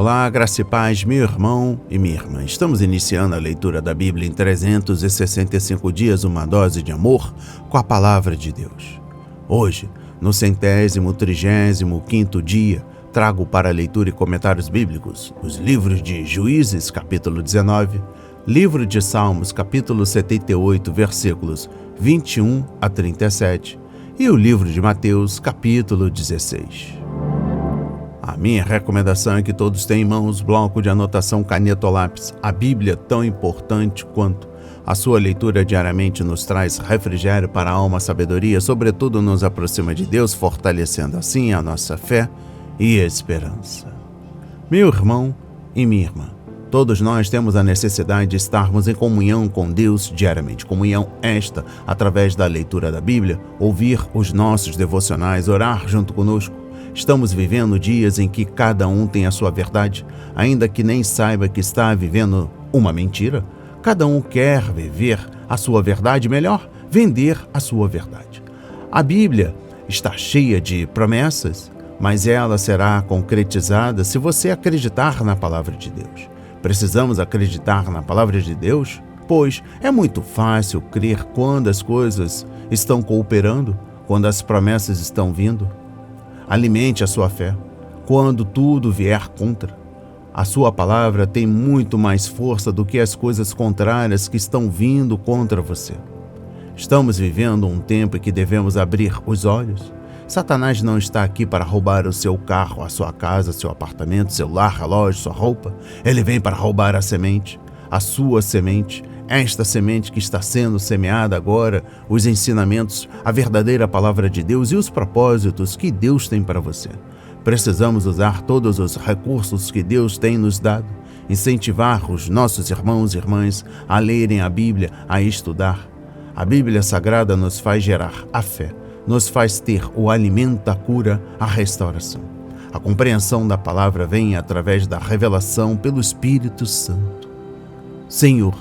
Olá, graça e paz, meu irmão e minha irmã. Estamos iniciando a leitura da Bíblia em 365 dias, uma dose de amor com a Palavra de Deus. Hoje, no 135º dia, trago para leitura e comentários bíblicos os livros de Juízes, capítulo 19, livro de Salmos, capítulo 78, versículos 21 a 37, e o livro de Mateus, capítulo 16. A minha recomendação é que todos tenham em mãos bloco de anotação, caneta ou lápis. A Bíblia, tão importante quanto a sua leitura diariamente, nos traz refrigério para a alma, sabedoria, sobretudo nos aproxima de Deus, fortalecendo assim a nossa fé e esperança. Meu irmão e minha irmã, todos nós temos a necessidade de estarmos em comunhão com Deus diariamente. Comunhão esta, através da leitura da Bíblia, ouvir os nossos devocionais, orar junto conosco. Estamos vivendo dias em que cada um tem a sua verdade, ainda que nem saiba que está vivendo uma mentira. Cada um quer viver a sua verdade, melhor, vender a sua verdade. A Bíblia está cheia de promessas, mas ela será concretizada se você acreditar na palavra de Deus. Precisamos acreditar na palavra de Deus, pois é muito fácil crer quando as coisas estão cooperando, quando as promessas estão vindo. Alimente a sua fé quando tudo vier contra. A sua palavra tem muito mais força do que as coisas contrárias que estão vindo contra você. Estamos vivendo um tempo em que devemos abrir os olhos. Satanás não está aqui para roubar o seu carro, a sua casa, seu apartamento, seu lar, relógio, sua roupa. Ele vem para roubar a semente, a sua semente. Esta semente que está sendo semeada agora, os ensinamentos, a verdadeira palavra de Deus e os propósitos que Deus tem para você. Precisamos usar todos os recursos que Deus tem nos dado, incentivar os nossos irmãos e irmãs a lerem a Bíblia, a estudar. A Bíblia Sagrada nos faz gerar a fé, nos faz ter o alimento, a cura, a restauração. A compreensão da palavra vem através da revelação pelo Espírito Santo. Senhor,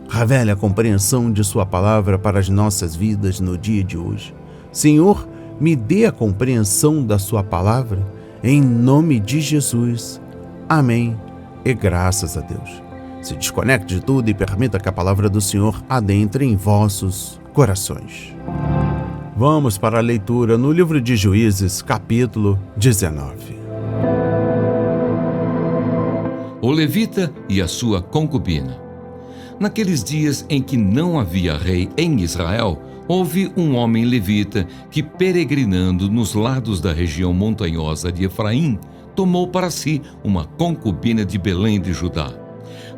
revele a compreensão de sua palavra para as nossas vidas no dia de hoje. Senhor, me dê a compreensão da sua palavra, em nome de Jesus. Amém e graças a Deus. Se desconecte de tudo e permita que a palavra do Senhor adentre em vossos corações. Vamos para a leitura no livro de Juízes, capítulo 19. O levita e a sua concubina. Naqueles dias em que não havia rei em Israel, houve um homem levita que, peregrinando nos lados da região montanhosa de Efraim, tomou para si uma concubina de Belém de Judá.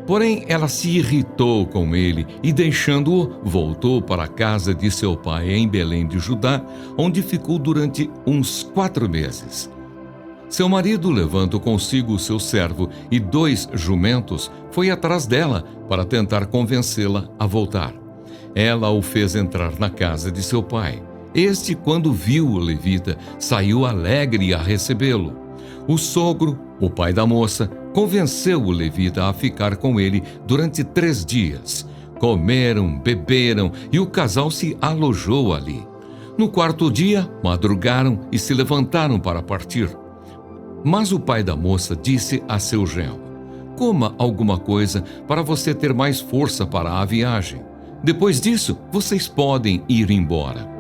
Porém, ela se irritou com ele e, deixando-o, voltou para a casa de seu pai em Belém de Judá, onde ficou durante uns 4 meses. Seu marido, levando consigo o seu servo e 2 jumentos, foi atrás dela para tentar convencê-la a voltar. Ela o fez entrar na casa de seu pai. Este, quando viu o levita, saiu alegre a recebê-lo. O sogro, o pai da moça, convenceu o levita a ficar com ele durante 3 dias. Comeram, beberam e o casal se alojou ali. No 4º dia, madrugaram e se levantaram para partir. Mas o pai da moça disse a seu genro: coma alguma coisa para você ter mais força para a viagem. Depois disso, vocês podem ir embora.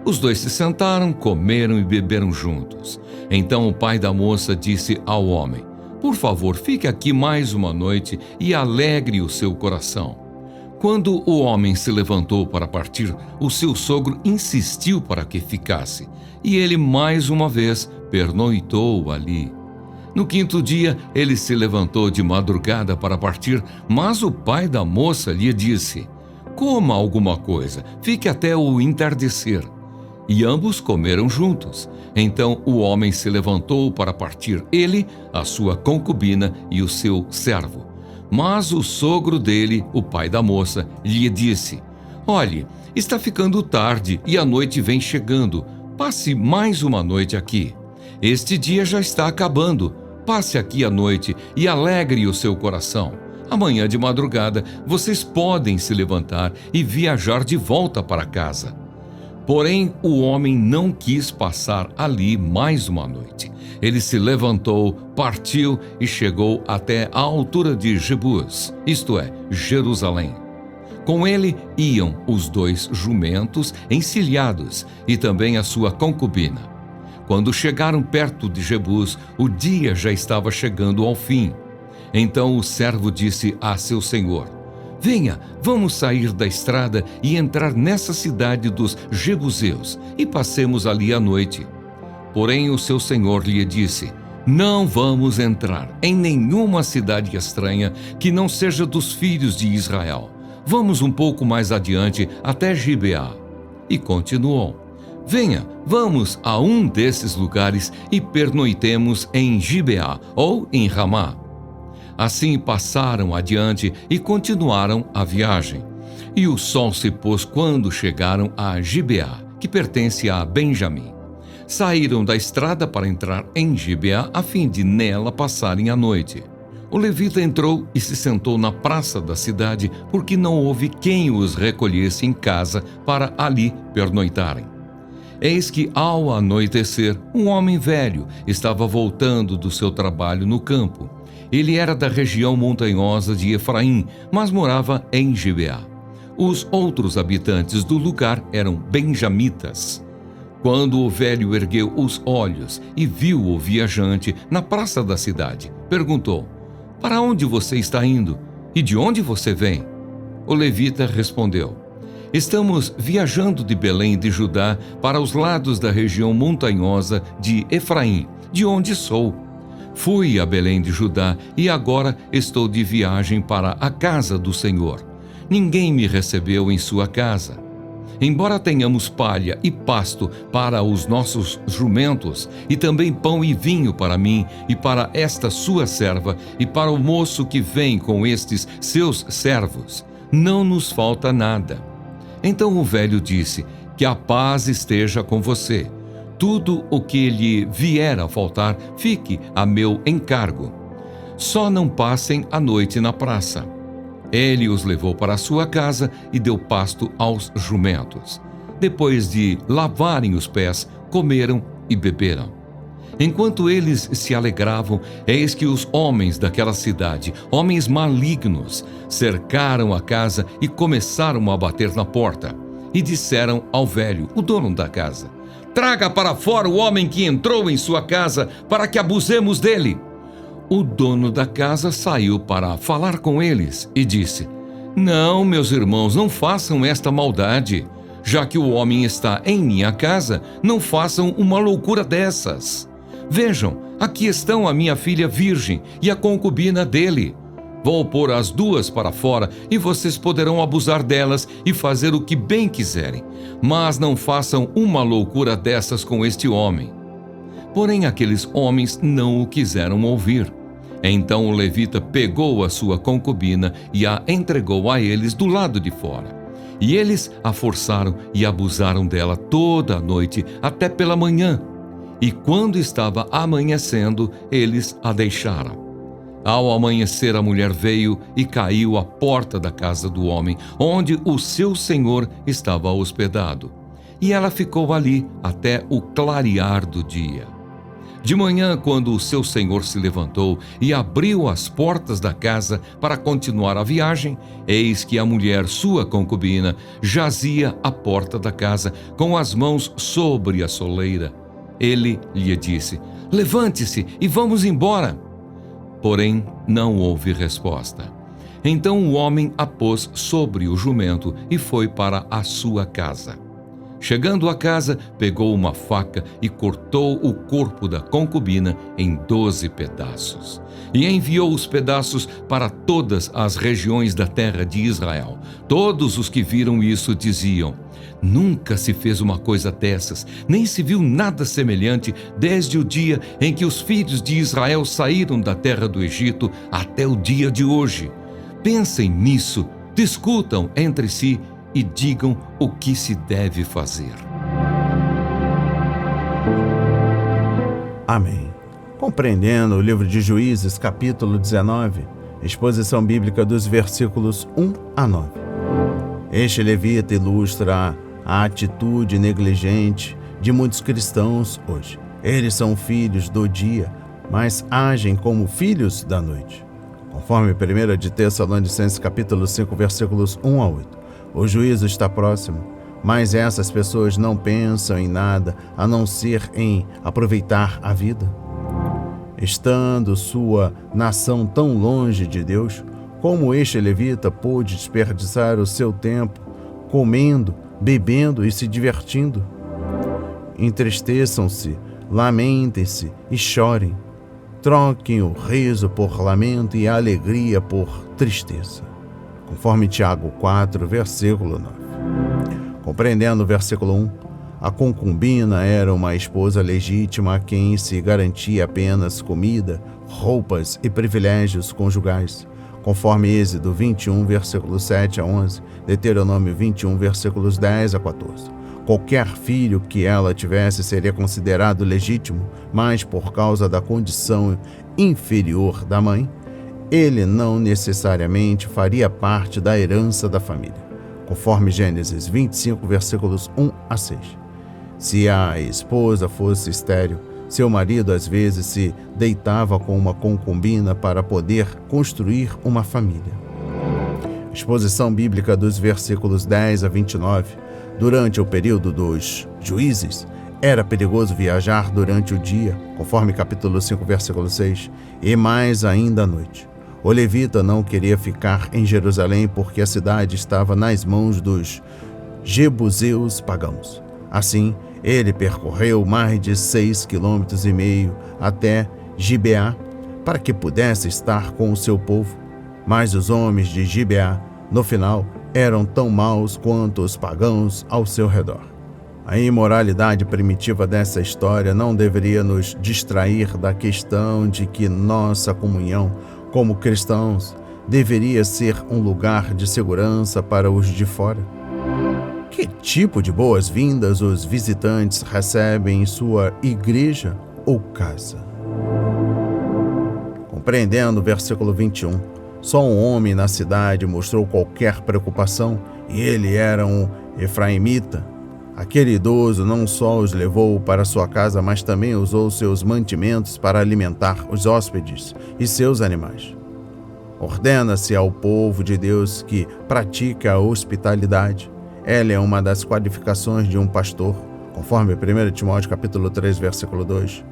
Os 2 se sentaram, comeram e beberam juntos. Então o pai da moça disse ao homem: por favor, fique aqui mais uma noite e alegre o seu coração. Quando o homem se levantou para partir, o seu sogro insistiu para que ficasse, e ele mais uma vez pernoitou ali. No 5º dia, ele se levantou de madrugada para partir, mas o pai da moça lhe disse: coma alguma coisa, fique até o entardecer. E ambos comeram juntos. Então o homem se levantou para partir, ele, a sua concubina e o seu servo. Mas o sogro dele, o pai da moça, lhe disse: olhe, está ficando tarde e a noite vem chegando. Passe mais uma noite aqui. Este dia já está acabando. Passe aqui a noite e alegre o seu coração. Amanhã de madrugada vocês podem se levantar e viajar de volta para casa. Porém, o homem não quis passar ali mais uma noite. Ele se levantou, partiu e chegou até a altura de Jebus, isto é, Jerusalém. Com ele iam os 2 jumentos encilhados e também a sua concubina. Quando chegaram perto de Jebus, o dia já estava chegando ao fim. Então o servo disse a seu senhor: venha, vamos sair da estrada e entrar nessa cidade dos Jebuseus e passemos ali a noite. Porém o seu senhor lhe disse: não vamos entrar em nenhuma cidade estranha que não seja dos filhos de Israel. Vamos um pouco mais adiante até Gibeá. E continuou: venha, vamos a um desses lugares e pernoitemos em Gibeá ou em Ramá. Assim passaram adiante e continuaram a viagem. E o sol se pôs quando chegaram a Gibeá, que pertence a Benjamim. Saíram da estrada para entrar em Gibeá, a fim de nela passarem a noite. O levita entrou e se sentou na praça da cidade, porque não houve quem os recolhesse em casa para ali pernoitarem. Eis que, ao anoitecer, um homem velho estava voltando do seu trabalho no campo. Ele era da região montanhosa de Efraim, mas morava em Gibeá. Os outros habitantes do lugar eram benjamitas. Quando o velho ergueu os olhos e viu o viajante na praça da cidade, perguntou: para onde você está indo? E de onde você vem? O levita respondeu: estamos viajando de Belém de Judá para os lados da região montanhosa de Efraim, de onde sou. Fui a Belém de Judá e agora estou de viagem para a casa do Senhor. Ninguém me recebeu em sua casa. Embora tenhamos palha e pasto para os nossos jumentos, e também pão e vinho para mim e para esta sua serva, e para o moço que vem com estes seus servos, não nos falta nada. Então o velho disse: que a paz esteja com você. Tudo o que lhe vier a faltar, fique a meu encargo. Só não passem a noite na praça. Ele os levou para a sua casa e deu pasto aos jumentos. Depois de lavarem os pés, comeram e beberam. Enquanto eles se alegravam, eis que os homens daquela cidade, homens malignos, cercaram a casa e começaram a bater na porta. E disseram ao velho, o dono da casa: traga para fora o homem que entrou em sua casa, para que abusemos dele. O dono da casa saiu para falar com eles e disse: não, meus irmãos, não façam esta maldade. Já que o homem está em minha casa, não façam uma loucura dessas. Vejam, aqui estão a minha filha virgem e a concubina dele. Vou pôr as 2 para fora e vocês poderão abusar delas e fazer o que bem quiserem. Mas não façam uma loucura dessas com este homem. Porém, aqueles homens não o quiseram ouvir. Então o levita pegou a sua concubina e a entregou a eles do lado de fora. E eles a forçaram e abusaram dela toda a noite até pela manhã. E quando estava amanhecendo, eles a deixaram. Ao amanhecer, a mulher veio e caiu à porta da casa do homem, onde o seu senhor estava hospedado. E ela ficou ali até o clarear do dia. De manhã, quando o seu senhor se levantou e abriu as portas da casa para continuar a viagem, eis que a mulher, sua concubina, jazia à porta da casa com as mãos sobre a soleira. Ele lhe disse: levante-se e vamos embora. Porém, não houve resposta. Então o homem a pôs sobre o jumento e foi para a sua casa. Chegando à casa, pegou uma faca e cortou o corpo da concubina em 12 pedaços. E enviou os pedaços para todas as regiões da terra de Israel. Todos os que viram isso diziam: nunca se fez uma coisa dessas, nem se viu nada semelhante desde o dia em que os filhos de Israel saíram da terra do Egito até o dia de hoje. Pensem nisso, discutam entre si e digam o que se deve fazer. Amém. Compreendendo o livro de Juízes, capítulo 19, exposição bíblica dos versículos 1 a 9. Este levita ilustra a atitude negligente de muitos cristãos hoje. Eles são filhos do dia, mas agem como filhos da noite. Conforme 1 de Tessalonicenses capítulo 5, versículos 1 a 8. O juízo está próximo, mas essas pessoas não pensam em nada a não ser em aproveitar a vida. Estando sua nação tão longe de Deus, como este levita pôde desperdiçar o seu tempo comendo, bebendo e se divertindo? Entristeçam-se, lamentem-se e chorem. Troquem o riso por lamento e a alegria por tristeza. Conforme Tiago 4, versículo 9. Compreendendo o versículo 1, a concubina era uma esposa legítima a quem se garantia apenas comida, roupas e privilégios conjugais. Conforme Êxodo 21, versículos 7 a 11, Deuteronômio 21, versículos 10 a 14. Qualquer filho que ela tivesse seria considerado legítimo, mas por causa da condição inferior da mãe, ele não necessariamente faria parte da herança da família. Conforme Gênesis 25, versículos 1 a 6. Se a esposa fosse estéril, seu marido às vezes se deitava com uma concubina para poder construir uma família. Exposição bíblica dos versículos 10 a 29. Durante o período dos juízes, era perigoso viajar durante o dia, conforme capítulo 5, versículo 6, e mais ainda à noite. O levita não queria ficar em Jerusalém porque a cidade estava nas mãos dos jebuseus pagãos. Assim, ele percorreu mais de 6,5 km até Gibeá para que pudesse estar com o seu povo. Mas os homens de Gibeá, no final, eram tão maus quanto os pagãos ao seu redor. A imoralidade primitiva dessa história não deveria nos distrair da questão de que nossa comunhão como cristãos deveria ser um lugar de segurança para os de fora. Que tipo de boas-vindas os visitantes recebem em sua igreja ou casa? Compreendendo o versículo 21, só um homem na cidade mostrou qualquer preocupação, e ele era um efraimita. Aquele idoso não só os levou para sua casa, mas também usou seus mantimentos para alimentar os hóspedes e seus animais. Ordena-se ao povo de Deus que pratica a hospitalidade. Ela é uma das qualificações de um pastor, conforme 1 Timóteo capítulo 3, versículo 2.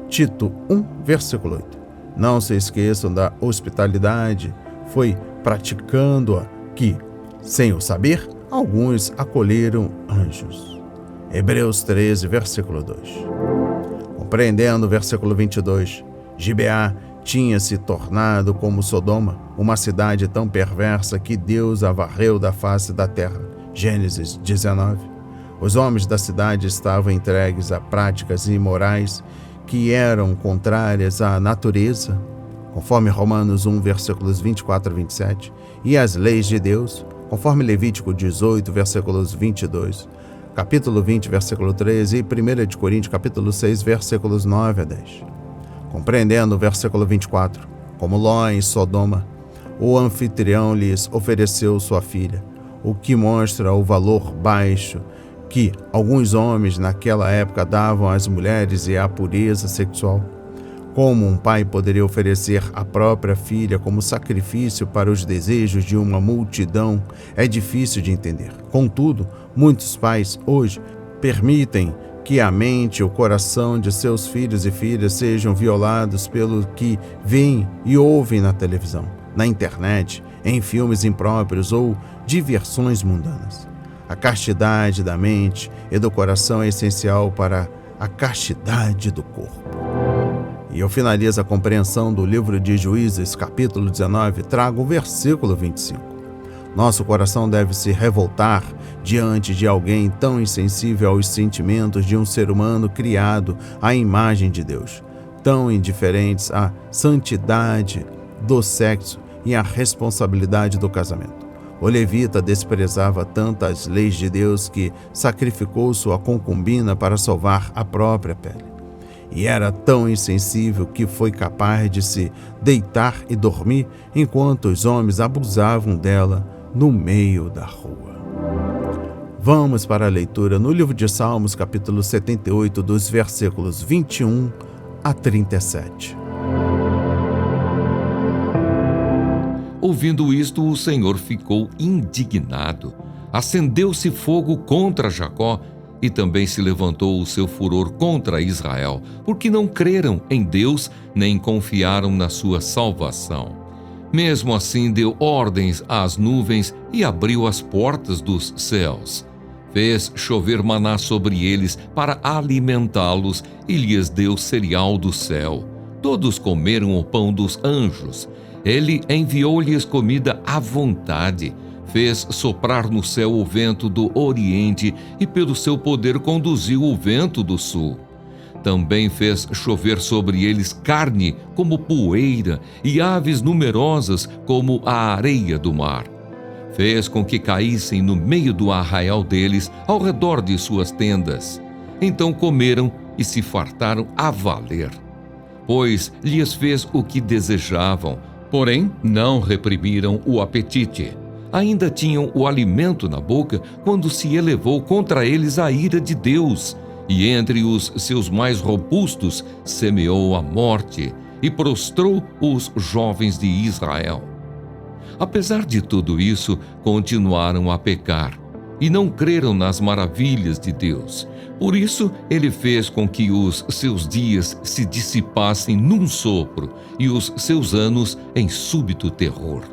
Tito 1, versículo 8. Não se esqueçam da hospitalidade. Foi praticando-a que, sem o saber, alguns acolheram anjos. Hebreus 13, versículo 2. Compreendendo o versículo 22, Gibeá tinha se tornado como Sodoma, uma cidade tão perversa que Deus a varreu da face da terra. Gênesis 19. Os homens da cidade estavam entregues a práticas imorais que eram contrárias à natureza, conforme Romanos 1, versículos 24 a 27, e às leis de Deus, conforme Levítico 18, versículos 22, capítulo 20, versículo 13 e 1 de Coríntios, capítulo 6, versículos 9 a 10. Compreendendo o versículo 24, como Ló em Sodoma, o anfitrião lhes ofereceu sua filha, o que mostra o valor baixo que alguns homens naquela época davam às mulheres e à pureza sexual. Como um pai poderia oferecer a própria filha como sacrifício para os desejos de uma multidão é difícil de entender. Contudo, muitos pais hoje permitem que a mente e o coração de seus filhos e filhas sejam violados pelo que veem e ouvem na televisão, na internet, em filmes impróprios ou diversões mundanas. A castidade da mente e do coração é essencial para a castidade do corpo. E eu finalizo a compreensão do livro de Juízes, capítulo 19, trago o versículo 25. Nosso coração deve se revoltar diante de alguém tão insensível aos sentimentos de um ser humano criado à imagem de Deus, tão indiferentes à santidade do sexo e à responsabilidade do casamento. O levita desprezava tantas leis de Deus que sacrificou sua concubina para salvar a própria pele. E era tão insensível que foi capaz de se deitar e dormir enquanto os homens abusavam dela no meio da rua. Vamos para a leitura no livro de Salmos, capítulo 78, dos versículos 21 a 37. Ouvindo isto, o Senhor ficou indignado. Acendeu-se fogo contra Jacó e também se levantou o seu furor contra Israel, porque não creram em Deus nem confiaram na sua salvação. Mesmo assim, deu ordens às nuvens e abriu as portas dos céus. Fez chover maná sobre eles para alimentá-los e lhes deu cereal do céu. Todos comeram o pão dos anjos. Ele enviou-lhes comida à vontade. Fez soprar no céu o vento do oriente e pelo seu poder conduziu o vento do sul. Também fez chover sobre eles carne como poeira e aves numerosas como a areia do mar. Fez com que caíssem no meio do arraial deles, ao redor de suas tendas. Então comeram e se fartaram a valer. Pois lhes fez o que desejavam, porém não reprimiram o apetite. Ainda tinham o alimento na boca quando se elevou contra eles a ira de Deus, e entre os seus mais robustos semeou a morte e prostrou os jovens de Israel. Apesar de tudo isso, continuaram a pecar e não creram nas maravilhas de Deus. Por isso, ele fez com que os seus dias se dissipassem num sopro e os seus anos em súbito terror.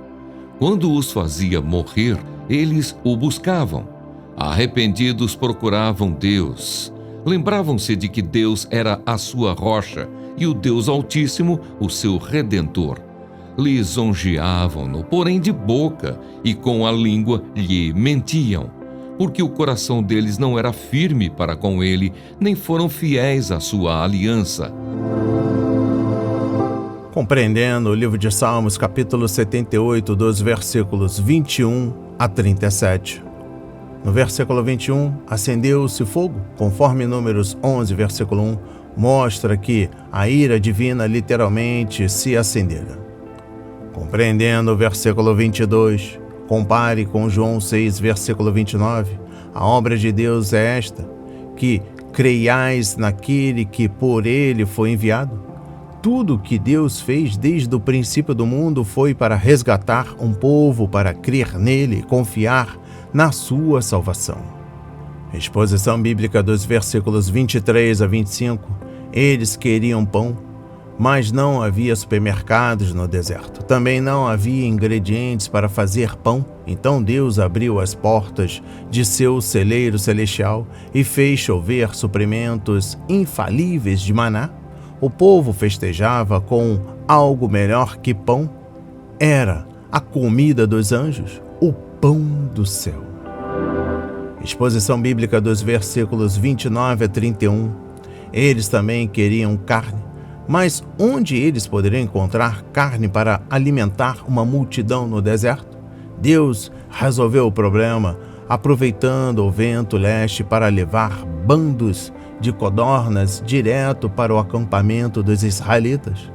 Quando os fazia morrer, eles o buscavam. Arrependidos procuravam Deus. Lembravam-se de que Deus era a sua rocha e o Deus Altíssimo o seu Redentor. Lisonjeavam-no, porém de boca, e com a língua lhe mentiam, porque o coração deles não era firme para com ele, nem foram fiéis à sua aliança. Compreendendo o livro de Salmos, capítulo 78, dos versículos 21 a 37. No versículo 21, acendeu-se fogo, conforme Números 11, versículo 1, mostra que a ira divina literalmente se acendera. Compreendendo o versículo 22, compare com João 6, versículo 29, a obra de Deus é esta, que creiais naquele que por ele foi enviado. Tudo que Deus fez desde o princípio do mundo foi para resgatar um povo, para crer nele e confiar na sua salvação. Exposição bíblica dos versículos 23 a 25. Eles queriam pão, mas não havia supermercados no deserto. Também não havia ingredientes para fazer pão. Então Deus abriu as portas de seu celeiro celestial e fez chover suprimentos infalíveis de maná. O povo festejava com algo melhor que pão. Era a comida dos anjos, o pão do céu. Exposição bíblica dos versículos 29 a 31. Eles também queriam carne, mas onde eles poderiam encontrar carne para alimentar uma multidão no deserto? Deus resolveu o problema aproveitando o vento leste para levar bandos de codornas direto para o acampamento dos israelitas.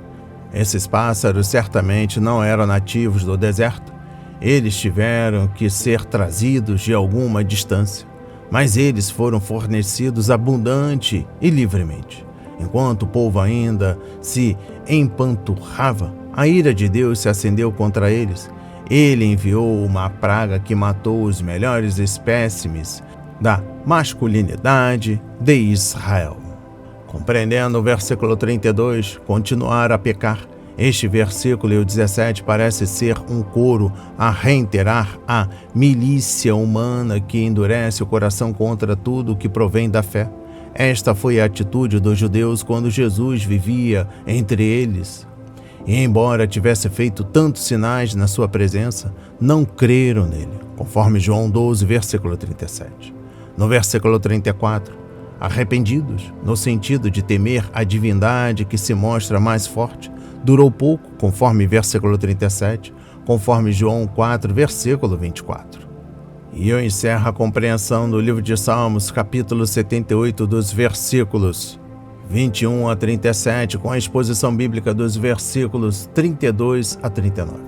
Esses pássaros certamente não eram nativos do deserto. Eles tiveram que ser trazidos de alguma distância, mas eles foram fornecidos abundante e livremente. Enquanto o povo ainda se empanturrava, a ira de Deus se acendeu contra eles. Ele enviou uma praga que matou os melhores espécimes da masculinidade de Israel. Compreendendo o versículo 32, continuar a pecar. Este versículo e o 17 parece ser um coro a reiterar a milícia humana que endurece o coração contra tudo que provém da fé. Esta foi a atitude dos judeus quando Jesus vivia entre eles. E embora tivesse feito tantos sinais na sua presença, não creram nele, conforme João 12, versículo 37. No versículo 34, arrependidos, no sentido de temer a divindade que se mostra mais forte, durou pouco, conforme versículo 37, conforme João 4, versículo 24. E eu encerro a compreensão do livro de Salmos, capítulo 78, dos versículos 21 a 37, com a exposição bíblica dos versículos 32 a 39.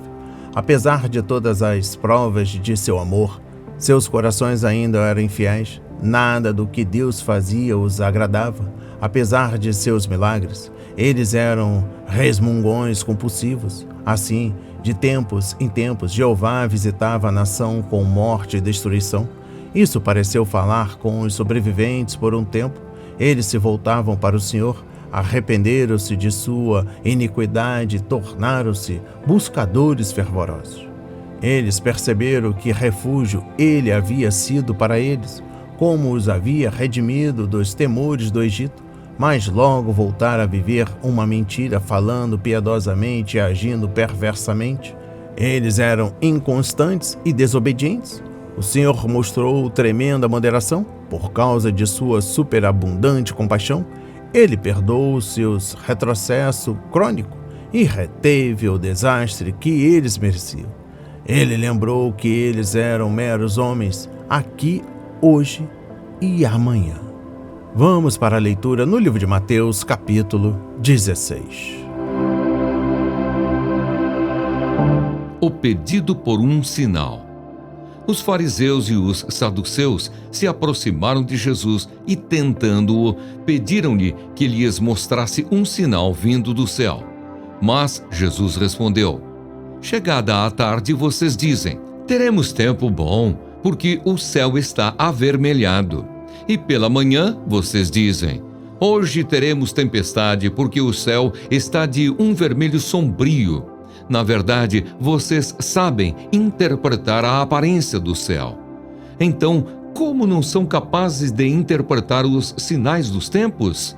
Apesar de todas as provas de seu amor, Seus corações ainda eram infiéis. Nada do que Deus fazia os agradava, apesar de seus milagres. Eles eram resmungões compulsivos. Assim, de tempos em tempos, Jeová visitava a nação com morte e destruição. Isso pareceu falar com os sobreviventes por um tempo. Eles se voltavam para o Senhor, arrependeram-se de sua iniquidade e tornaram-se buscadores fervorosos. Eles perceberam que refúgio ele havia sido para eles, como os havia redimido dos temores do Egito, mas logo voltaram a viver uma mentira, falando piedosamente e agindo perversamente. Eles eram inconstantes e desobedientes. O Senhor mostrou tremenda moderação por causa de sua superabundante compaixão. Ele perdoou seus retrocessos crônicos e reteve o desastre que eles mereciam. Ele lembrou que eles eram meros homens, aqui, hoje e amanhã. Vamos para a leitura no livro de Mateus, capítulo 16. O pedido por um sinal. Os fariseus e os saduceus se aproximaram de Jesus e, tentando-o, pediram-lhe que lhes mostrasse um sinal vindo do céu. Mas Jesus respondeu: chegada a tarde, vocês dizem: teremos tempo bom, porque o céu está avermelhado. E pela manhã, vocês dizem: hoje teremos tempestade, porque o céu está de um vermelho sombrio. Na verdade, vocês sabem interpretar a aparência do céu. Então, como não são capazes de interpretar os sinais dos tempos?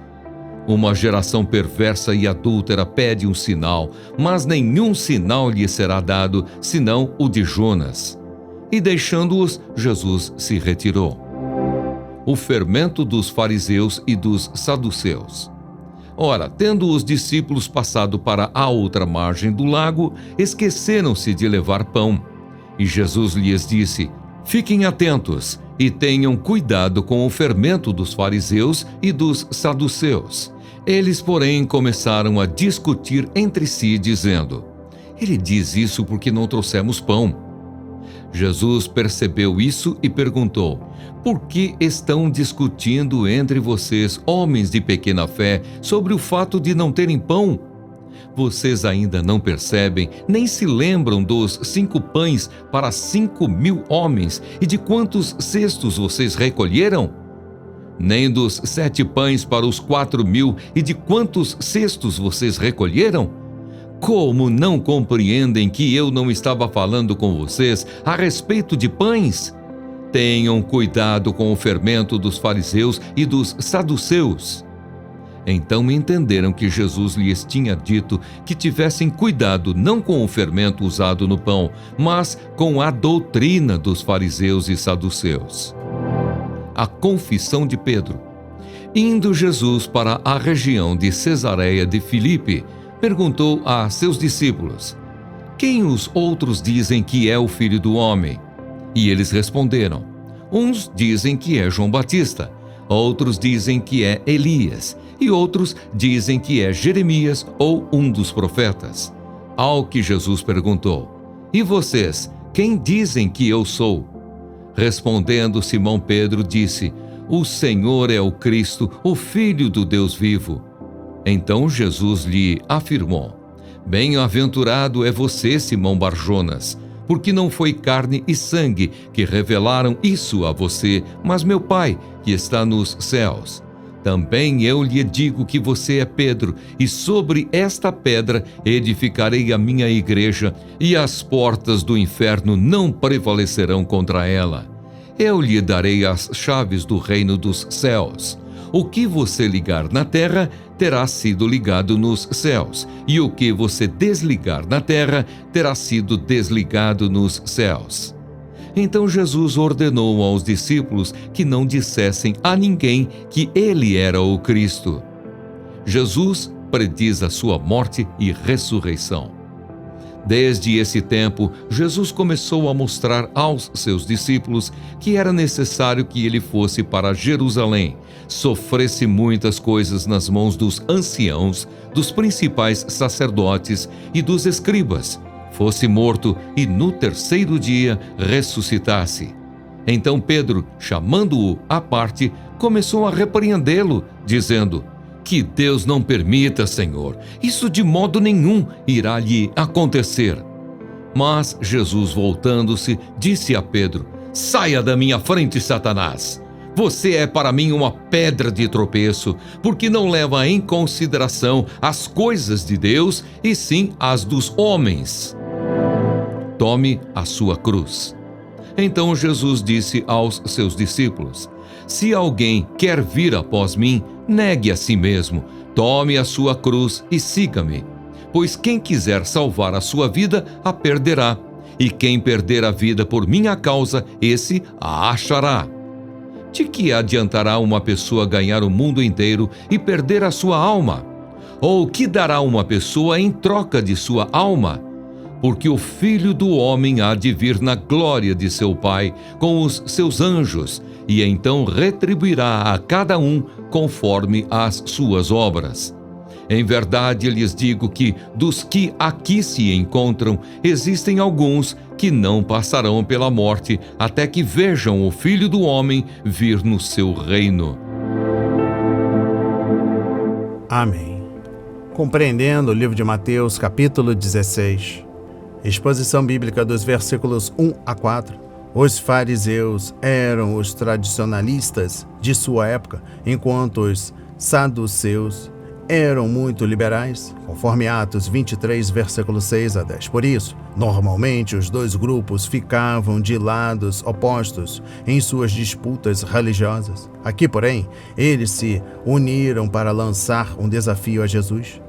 Uma geração perversa e adúltera pede um sinal, mas nenhum sinal lhe será dado, senão o de Jonas. E deixando-os, Jesus se retirou. O fermento dos fariseus e dos saduceus. Ora, tendo os discípulos passado para a outra margem do lago, esqueceram-se de levar pão. E Jesus lhes disse: fiquem atentos e tenham cuidado com o fermento dos fariseus e dos saduceus. Eles, porém, começaram a discutir entre si, dizendo: ele diz isso porque não trouxemos pão. Jesus percebeu isso e perguntou: por que estão discutindo entre vocês, homens de pequena fé, sobre o fato de não terem pão? Vocês ainda não percebem, nem se lembram dos 5 pães para 5.000 homens e de quantos cestos vocês recolheram? Nem dos 7 pães para os 4.000 e de quantos cestos vocês recolheram? Como não compreendem que eu não estava falando com vocês a respeito de pães? Tenham cuidado com o fermento dos fariseus e dos saduceus. Então entenderam que Jesus lhes tinha dito que tivessem cuidado não com o fermento usado no pão, mas com a doutrina dos fariseus e saduceus. A confissão de Pedro. Indo Jesus para a região de Cesareia de Filipe, perguntou a seus discípulos: quem os outros dizem que é o Filho do Homem? E eles responderam: uns dizem que é João Batista, outros dizem que é Elias, e outros dizem que é Jeremias ou um dos profetas. Ao que Jesus perguntou: e vocês, quem dizem que eu sou? Respondendo, Simão Pedro disse: o Senhor é o Cristo, o Filho do Deus vivo. Então Jesus lhe afirmou: bem-aventurado é você, Simão Barjonas, porque não foi carne e sangue que revelaram isso a você, mas meu Pai, que está nos céus. Também eu lhe digo que você é Pedro, e sobre esta pedra edificarei a minha igreja, e as portas do inferno não prevalecerão contra ela. Eu lhe darei as chaves do reino dos céus. O que você ligar na terra terá sido ligado nos céus, e o que você desligar na terra terá sido desligado nos céus. Então Jesus ordenou aos discípulos que não dissessem a ninguém que ele era o Cristo. Jesus prediz a sua morte e ressurreição. Desde esse tempo, Jesus começou a mostrar aos seus discípulos que era necessário que ele fosse para Jerusalém, sofresse muitas coisas nas mãos dos anciãos, dos principais sacerdotes e dos escribas, fosse morto e no terceiro dia ressuscitasse. Então Pedro, chamando-o à parte, começou a repreendê-lo, dizendo: Que Deus não permita, Senhor, isso de modo nenhum irá lhe acontecer. Mas Jesus, voltando-se, disse a Pedro: Saia da minha frente, Satanás! Você é para mim uma pedra de tropeço, porque não leva em consideração as coisas de Deus, e sim as dos homens. Tome a sua cruz. Então Jesus disse aos seus discípulos: Se alguém quer vir após mim, negue a si mesmo, tome a sua cruz e siga-me. Pois quem quiser salvar a sua vida, a perderá. E quem perder a vida por minha causa, esse a achará. De que adiantará uma pessoa ganhar o mundo inteiro e perder a sua alma? Ou que dará uma pessoa em troca de sua alma? Porque o Filho do Homem há de vir na glória de seu Pai com os seus anjos, e então retribuirá a cada um conforme as suas obras. Em verdade lhes digo que, dos que aqui se encontram, existem alguns que não passarão pela morte, até que vejam o Filho do Homem vir no seu reino. Amém. Compreendendo o livro de Mateus, capítulo 16. Exposição bíblica dos versículos 1 a 4. Os fariseus eram os tradicionalistas de sua época, enquanto os saduceus eram muito liberais, conforme Atos 23, versículos 6 a 10. Por isso, normalmente os dois grupos ficavam de lados opostos em suas disputas religiosas. Aqui, porém, eles se uniram para lançar um desafio a Jesus,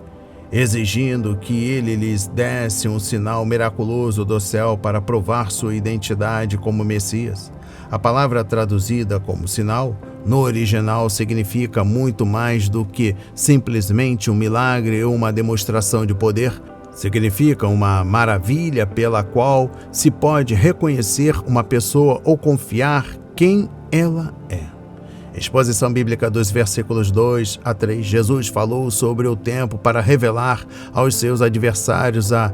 exigindo que ele lhes desse um sinal miraculoso do céu para provar sua identidade como Messias. A palavra traduzida como sinal, no original, significa muito mais do que simplesmente um milagre ou uma demonstração de poder. Significa uma maravilha pela qual se pode reconhecer uma pessoa ou confiar quem ela é. Exposição bíblica dos versículos 2 a 3. Jesus falou sobre o tempo para revelar aos seus adversários a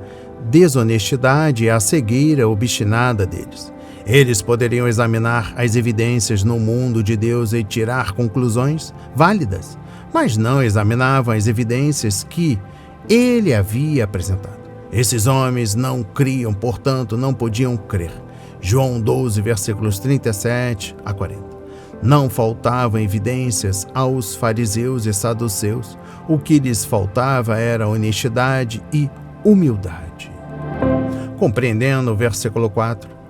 desonestidade e a cegueira obstinada deles. Eles poderiam examinar as evidências no mundo de Deus e tirar conclusões válidas, mas não examinavam as evidências que ele havia apresentado. Esses homens não criam, portanto, não podiam crer. João 12, versículos 37 a 40. Não faltavam evidências aos fariseus e saduceus. O que lhes faltava era honestidade e humildade. Compreendendo o versículo 4.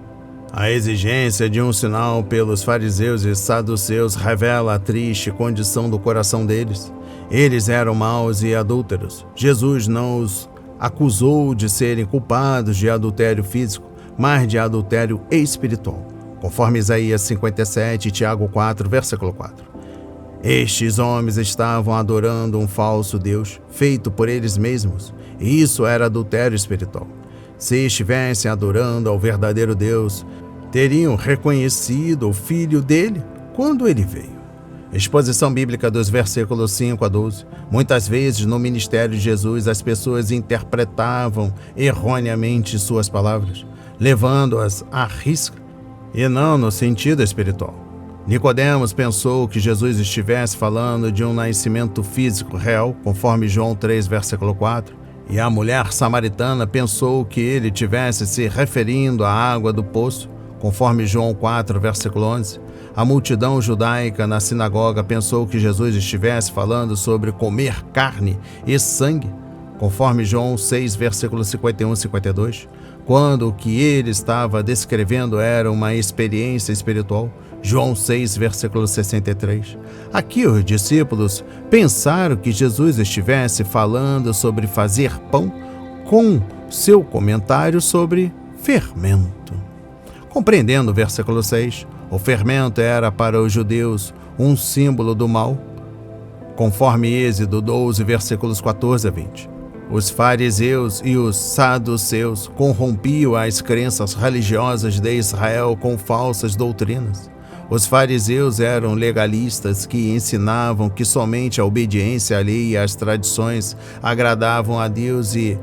A exigência de um sinal pelos fariseus e saduceus revela a triste condição do coração deles. Eles eram maus e adúlteros. Jesus não os acusou de serem culpados de adultério físico, mas de adultério espiritual, conforme Isaías 57 e Tiago 4, versículo 4. Estes homens estavam adorando um falso Deus, feito por eles mesmos, e isso era adultério espiritual. Se estivessem adorando ao verdadeiro Deus, teriam reconhecido o Filho dele quando ele veio. Exposição bíblica dos versículos 5 a 12. Muitas vezes no ministério de Jesus as pessoas interpretavam erroneamente suas palavras, levando-as à risca e não no sentido espiritual. Nicodemos pensou que Jesus estivesse falando de um nascimento físico real, conforme João 3, versículo 4, e a mulher samaritana pensou que ele estivesse se referindo à água do poço, conforme João 4, versículo 11. A multidão judaica na sinagoga pensou que Jesus estivesse falando sobre comer carne e sangue, conforme João 6, versículos 51 e 52, quando o que ele estava descrevendo era uma experiência espiritual, João 6, versículo 63. Aqui os discípulos pensaram que Jesus estivesse falando sobre fazer pão com seu comentário sobre fermento. Compreendendo o versículo 6, o fermento era para os judeus um símbolo do mal, conforme Êxodo 12, versículos 14 a 20. Os fariseus e os saduceus corrompiam as crenças religiosas de Israel com falsas doutrinas. Os fariseus eram legalistas que ensinavam que somente a obediência à lei e às tradições agradavam a Deus e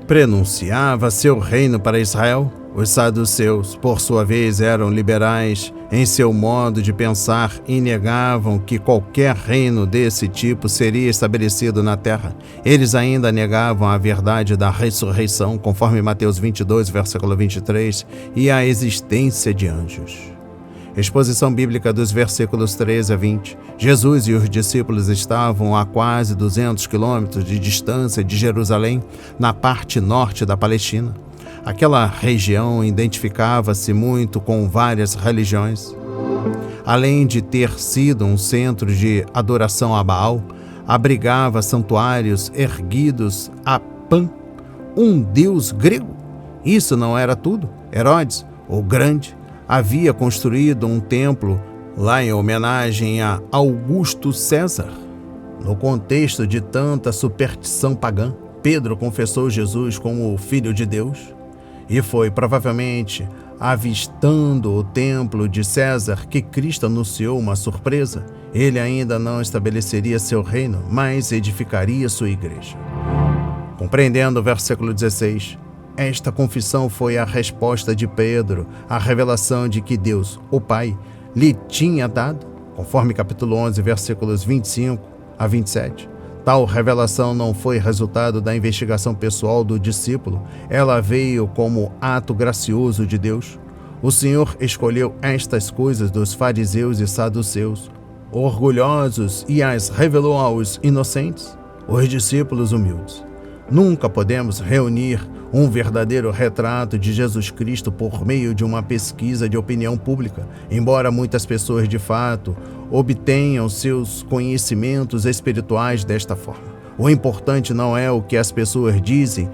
prenunciava seu reino para Israel. Os saduceus, por sua vez, eram liberais, em seu modo de pensar e negavam que qualquer reino desse tipo seria estabelecido na terra. Eles ainda negavam a verdade da ressurreição, conforme Mateus 22, versículo 23, e a existência de anjos. Exposição bíblica dos versículos 13 a 20. Jesus e os discípulos estavam a quase 200 quilômetros de distância de Jerusalém, na parte norte da Palestina. Aquela região identificava-se muito com várias religiões. Além de ter sido um centro de adoração a Baal, abrigava santuários erguidos a Pan, um deus grego. Isso não era tudo. Herodes, o Grande, havia construído um templo lá em homenagem a Augusto César. No contexto de tanta superstição pagã, Pedro confessou Jesus como o Filho de Deus e foi provavelmente avistando o templo de César que Cristo anunciou uma surpresa. Ele ainda não estabeleceria seu reino, mas edificaria sua igreja. Compreendendo o versículo 16, esta confissão foi a resposta de Pedro à revelação de que Deus, o Pai, lhe tinha dado, conforme capítulo 11, versículos 25 a 27. Tal revelação não foi resultado da investigação pessoal do discípulo, ela veio como ato gracioso de Deus. O Senhor escolheu estas coisas dos fariseus e saduceus, orgulhosos, e as revelou aos inocentes, os discípulos humildes. Nunca podemos reunir um verdadeiro retrato de Jesus Cristo por meio de uma pesquisa de opinião pública, embora muitas pessoas de fato obtenham seus conhecimentos espirituais desta forma. O importante não é o que as pessoas dizem,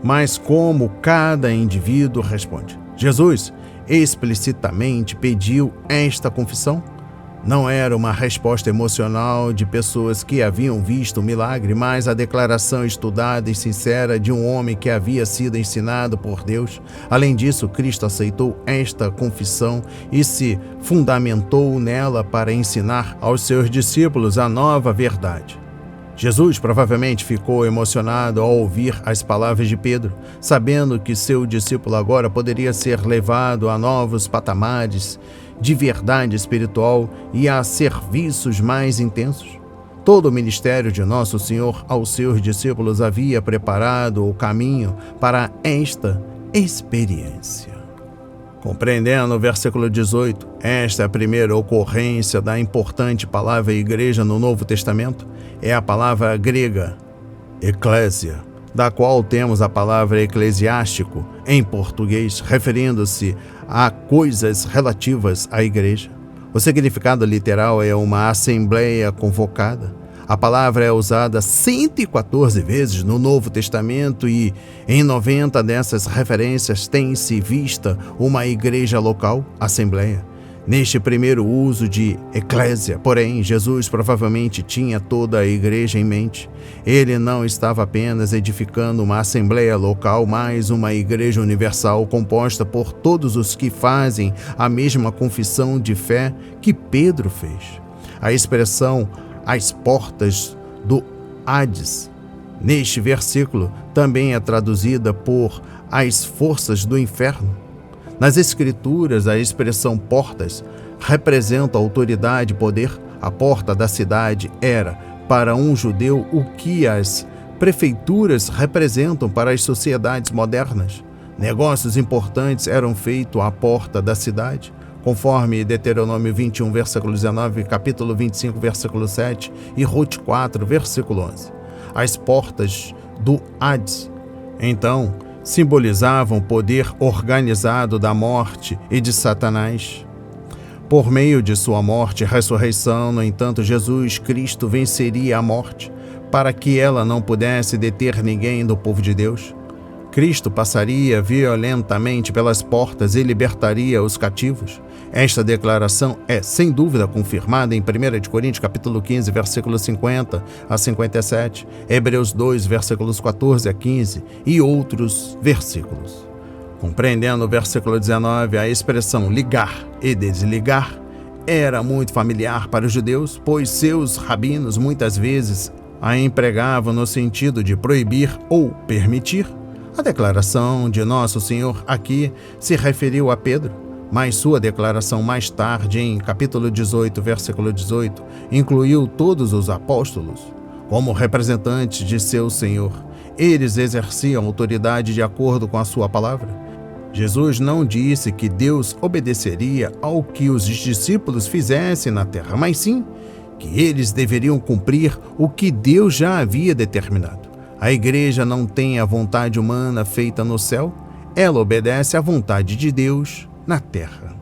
mas como cada indivíduo responde. Jesus explicitamente pediu esta confissão. Não era uma resposta emocional de pessoas que haviam visto o milagre, mas a declaração estudada e sincera de um homem que havia sido ensinado por Deus. Além disso, Cristo aceitou esta confissão e se fundamentou nela para ensinar aos seus discípulos a nova verdade. Jesus provavelmente ficou emocionado ao ouvir as palavras de Pedro, sabendo que seu discípulo agora poderia ser levado a novos patamares de verdade espiritual e a serviços mais intensos. Todo o ministério de Nosso Senhor aos seus discípulos havia preparado o caminho para esta experiência. Compreendendo o versículo 18, esta é a primeira ocorrência da importante palavra igreja no Novo Testamento. É a palavra grega eclésia, da qual temos a palavra eclesiástico em português, referindo-se a coisas relativas à igreja. O significado literal é uma assembleia convocada. A palavra é usada 114 vezes no Novo Testamento e em 90 dessas referências tem-se vista uma igreja local, assembleia. Neste primeiro uso de eclésia, porém, Jesus provavelmente tinha toda a igreja em mente. Ele não estava apenas edificando uma assembleia local, mas uma igreja universal composta por todos os que fazem a mesma confissão de fé que Pedro fez. A expressão "as portas do Hades", neste versículo, também é traduzida por "as forças do inferno". Nas Escrituras, a expressão portas representa autoridade e poder. A porta da cidade era, para um judeu, o que as prefeituras representam para as sociedades modernas. Negócios importantes eram feitos à porta da cidade, conforme Deuteronômio 21, versículo 19, capítulo 25, versículo 7 e Rute 4, versículo 11. As portas do Hades, então, simbolizavam o poder organizado da morte e de Satanás. Por meio de sua morte e ressurreição, no entanto, Jesus Cristo venceria a morte, para que ela não pudesse deter ninguém do povo de Deus. Cristo passaria violentamente pelas portas e libertaria os cativos. Esta declaração é, sem dúvida, confirmada em 1 Coríntios capítulo 15, versículos 50 a 57, Hebreus 2, versículos 14 a 15 e outros versículos. Compreendendo o versículo 19, a expressão ligar e desligar era muito familiar para os judeus, pois seus rabinos muitas vezes a empregavam no sentido de proibir ou permitir. A declaração de Nosso Senhor aqui se referiu a Pedro, mas sua declaração mais tarde, em capítulo 18, versículo 18, incluiu todos os apóstolos como representantes de seu Senhor. Eles exerciam autoridade de acordo com a sua palavra. Jesus não disse que Deus obedeceria ao que os discípulos fizessem na terra, mas sim que eles deveriam cumprir o que Deus já havia determinado. A igreja não tem a vontade humana feita no céu, ela obedece à vontade de Deus na terra.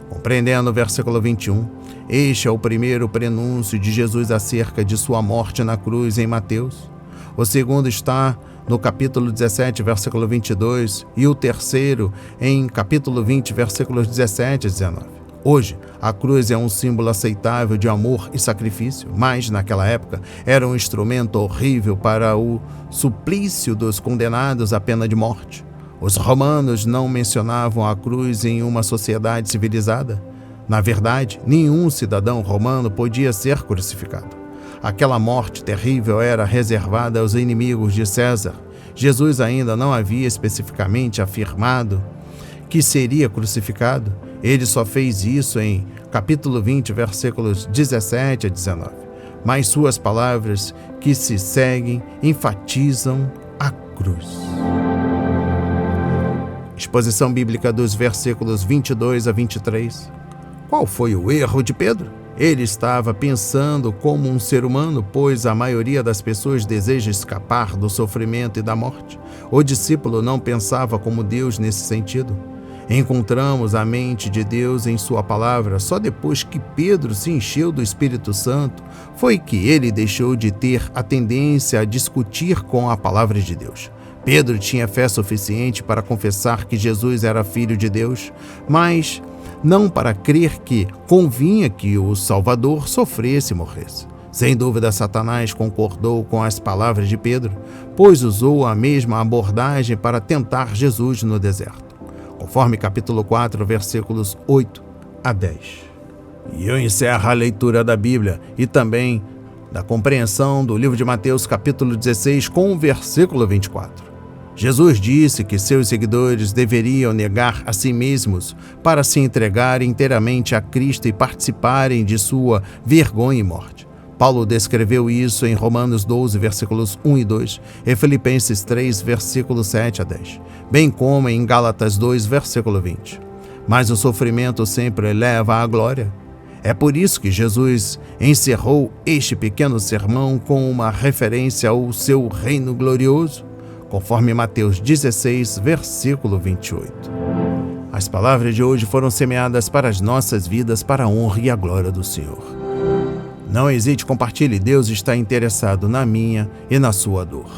Compreendendo o versículo 21, este é o primeiro prenúncio de Jesus acerca de sua morte na cruz em Mateus. O segundo está no capítulo 17, versículo 22, e o terceiro em capítulo 20, versículos 17 e 19. Hoje, a cruz é um símbolo aceitável de amor e sacrifício, mas naquela época era um instrumento horrível para o suplício dos condenados à pena de morte. Os romanos não mencionavam a cruz em uma sociedade civilizada. Na verdade, nenhum cidadão romano podia ser crucificado. Aquela morte terrível era reservada aos inimigos de César. Jesus ainda não havia especificamente afirmado que seria crucificado. Ele só fez isso em capítulo 20, versículos 17 a 19. Mas suas palavras que se seguem enfatizam a cruz. Exposição bíblica dos versículos 22 a 23. Qual foi o erro de Pedro? Ele estava pensando como um ser humano, pois a maioria das pessoas deseja escapar do sofrimento e da morte. O discípulo não pensava como Deus nesse sentido. Encontramos a mente de Deus em sua palavra. Só depois que Pedro se encheu do Espírito Santo foi que ele deixou de ter a tendência a discutir com a palavra de Deus. Pedro tinha fé suficiente para confessar que Jesus era filho de Deus, mas não para crer que convinha que o Salvador sofresse e morresse. Sem dúvida, Satanás concordou com as palavras de Pedro, pois usou a mesma abordagem para tentar Jesus no deserto, conforme capítulo 4, versículos 8 a 10. E eu encerro a leitura da Bíblia e também da compreensão do livro de Mateus, capítulo 16, com o versículo 24. Jesus disse que seus seguidores deveriam negar a si mesmos para se entregarem inteiramente a Cristo e participarem de sua vergonha e morte. Paulo descreveu isso em Romanos 12, versículos 1 e 2, e Filipenses 3, versículos 7 a 10, bem como em Gálatas 2, versículo 20. Mas o sofrimento sempre leva à glória. É por isso que Jesus encerrou este pequeno sermão com uma referência ao seu reino glorioso, conforme Mateus 16, versículo 28. As palavras de hoje foram semeadas para as nossas vidas, para a honra e a glória do Senhor. Não hesite, compartilhe. Deus está interessado na minha e na sua dor.